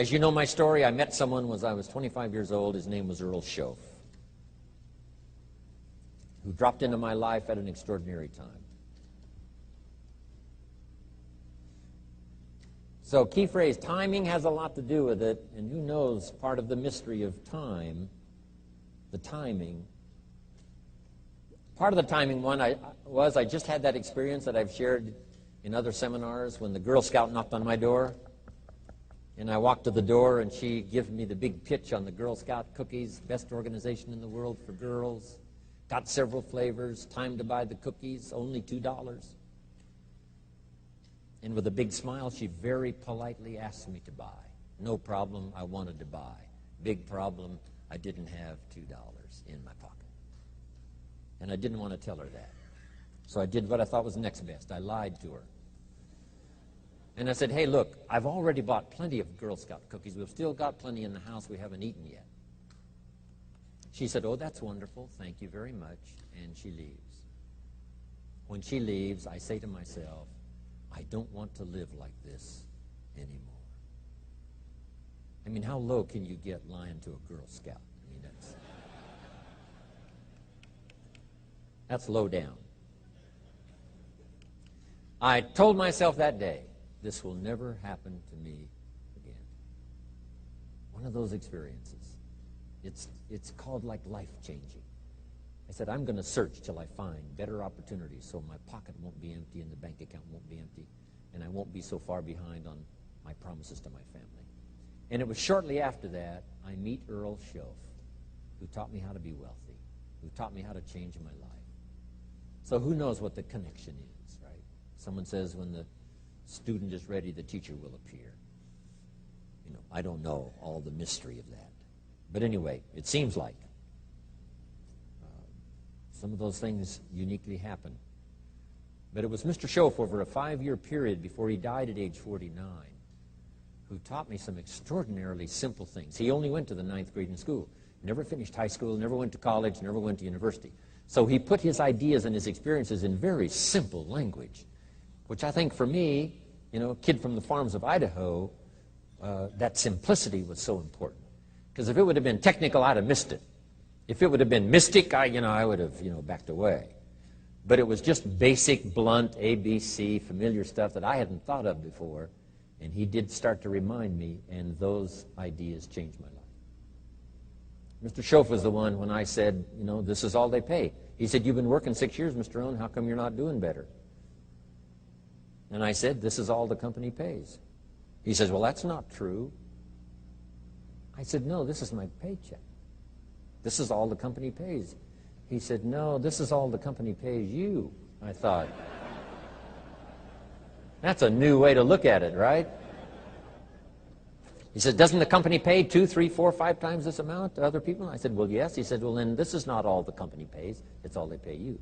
As you know my story, I met someone when I was 25 years old. His name was Earl Schoaf, who dropped into my life at an extraordinary time. So key phrase, timing has a lot to do with it, and who knows part of the mystery of time, the timing. Part of the timing one I just had that experience that I've shared in other seminars when the Girl Scout knocked on my door. And I walked to the door, and she gave me the big pitch on the Girl Scout cookies, best organization in the world for girls. Got several flavors, time to buy the cookies, only $2. And with a big smile, she very politely asked me to buy. No problem, I wanted to buy. Big problem, I didn't have $2 in my pocket. And I didn't want to tell her that. So I did what I thought was next best. I lied to her. And I said, hey, look, I've already bought plenty of Girl Scout cookies. We've still got plenty in the house we haven't eaten yet. She said, oh, that's wonderful. Thank you very much. And she leaves. When she leaves, I say to myself, I don't want to live like this anymore. I mean, how low can you get lying to a Girl Scout? I mean, that's low down. I told myself that day, this will never happen to me again. One of those experiences. It's called like life-changing. I said, I'm going to search till I find better opportunities so my pocket won't be empty and the bank account won't be empty, and I won't be so far behind on my promises to my family. And it was shortly after that I meet Earl Schoaf, who taught me how to be wealthy, who taught me how to change my life. So who knows what the connection is, right? Someone says when the student is ready, the teacher will appear. You know, I don't know all the mystery of that. But anyway, it seems like some of those things uniquely happen. But it was Mr. Schoaf over a 5-year period before he died at age 49 who taught me some extraordinarily simple things. He only went to the 9th grade in school, never finished high school, never went to college, never went to university. So he put his ideas and his experiences in very simple language, which I think for me, you know, a kid from the farms of Idaho, that simplicity was so important. Because if it would have been technical, I'd have missed it. If it would have been mystic, I would have, backed away. But it was just basic, blunt, ABC, familiar stuff that I hadn't thought of before. And he did start to remind me, and those ideas changed my life. Mr. Schoaf was the one when I said, this is all they pay. He said, you've been working 6 years, Mr. Rohn, how come you're not doing better? And I said, this is all the company pays. He says, well, that's not true. I said, no, this is my paycheck. This is all the company pays. He said, no, this is all the company pays you. I thought, that's a new way to look at it, right? He said, doesn't the company pay 2, 3, 4, 5 times this amount to other people? I said, well, yes. He said, well, then this is not all the company pays. It's all they pay you.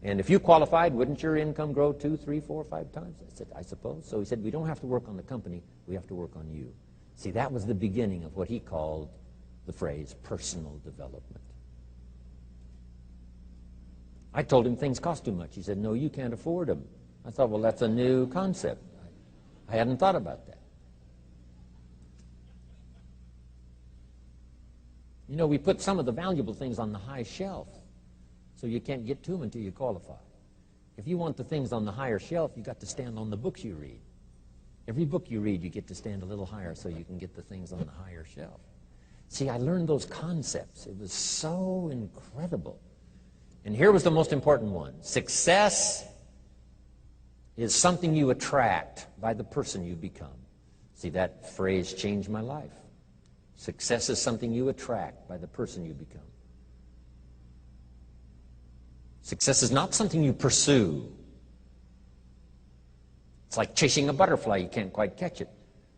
And if you qualified, wouldn't your income grow 2, 3, 4, 5 times? I said, I suppose. So he said, we don't have to work on the company. We have to work on you. See, that was the beginning of what he called the phrase personal development. I told him things cost too much. He said, no, you can't afford them. I thought, well, that's a new concept. I hadn't thought about that. We put some of the valuable things on the high shelf, so you can't get to them until you qualify. If you want the things on the higher shelf, you've got to stand on the books you read. Every book you read, you get to stand a little higher so you can get the things on the higher shelf. See, I learned those concepts. It was so incredible. And here was the most important one. Success is something you attract by the person you become. See, that phrase changed my life. Success is something you attract by the person you become. Success is not something you pursue. It's like chasing a butterfly. You can't quite catch it.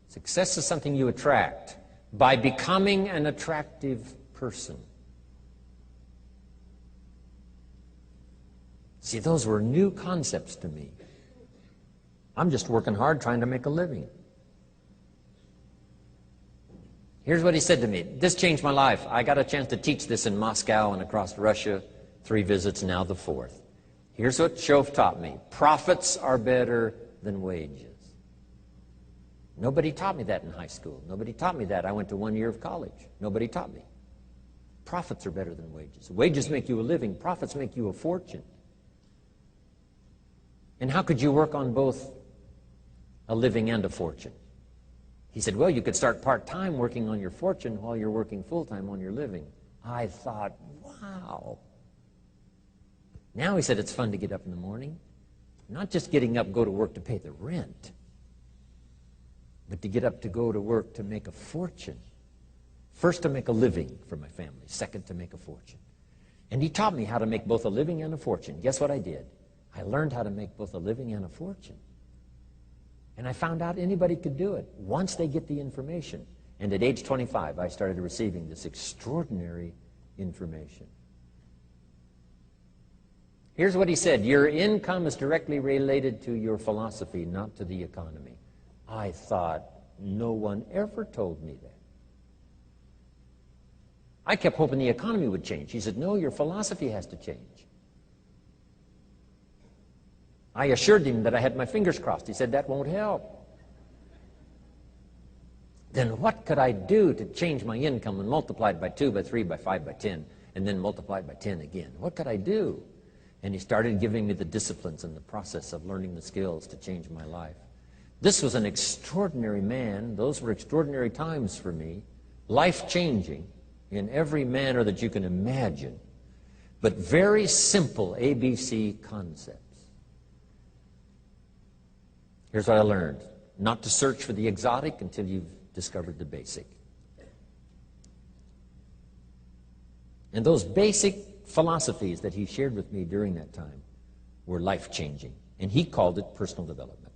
Success is something you attract by becoming an attractive person. See, those were new concepts to me. I'm just working hard trying to make a living. Here's what he said to me. This changed my life. I got a chance to teach this in Moscow and across Russia. 3 visits, now the 4th. Here's what Schoaf taught me. Profits are better than wages. Nobody taught me that in high school. Nobody taught me that. I went to 1 year of college. Nobody taught me. Profits are better than wages. Wages make you a living. Profits make you a fortune. And how could you work on both a living and a fortune? He said, well, you could start part-time working on your fortune while you're working full-time on your living. I thought, wow. Now he said it's fun to get up in the morning. Not just getting up, go to work to pay the rent, but to get up to go to work to make a fortune. First, to make a living for my family. Second, to make a fortune. And he taught me how to make both a living and a fortune. Guess what I did? I learned how to make both a living and a fortune. And I found out anybody could do it once they get the information. And at age 25, I started receiving this extraordinary information. Here's what he said: your income is directly related to your philosophy, not to the economy. I thought, no one ever told me that. I kept hoping the economy would change. He said, no, your philosophy has to change. I assured him that I had my fingers crossed. He said, that won't help. Then what could I do to change my income and multiply it by 2, by 3, by 5, by 10, and then multiply it by 10 again? What could I do? And he started giving me the disciplines and the process of learning the skills to change my life. This was an extraordinary man. Those were extraordinary times for me, life-changing in every manner that you can imagine, but very simple ABC concepts. Here's what I learned: not to search for the exotic until you've discovered the basic. And those basic philosophies that he shared with me during that time were life-changing, and he called it personal development.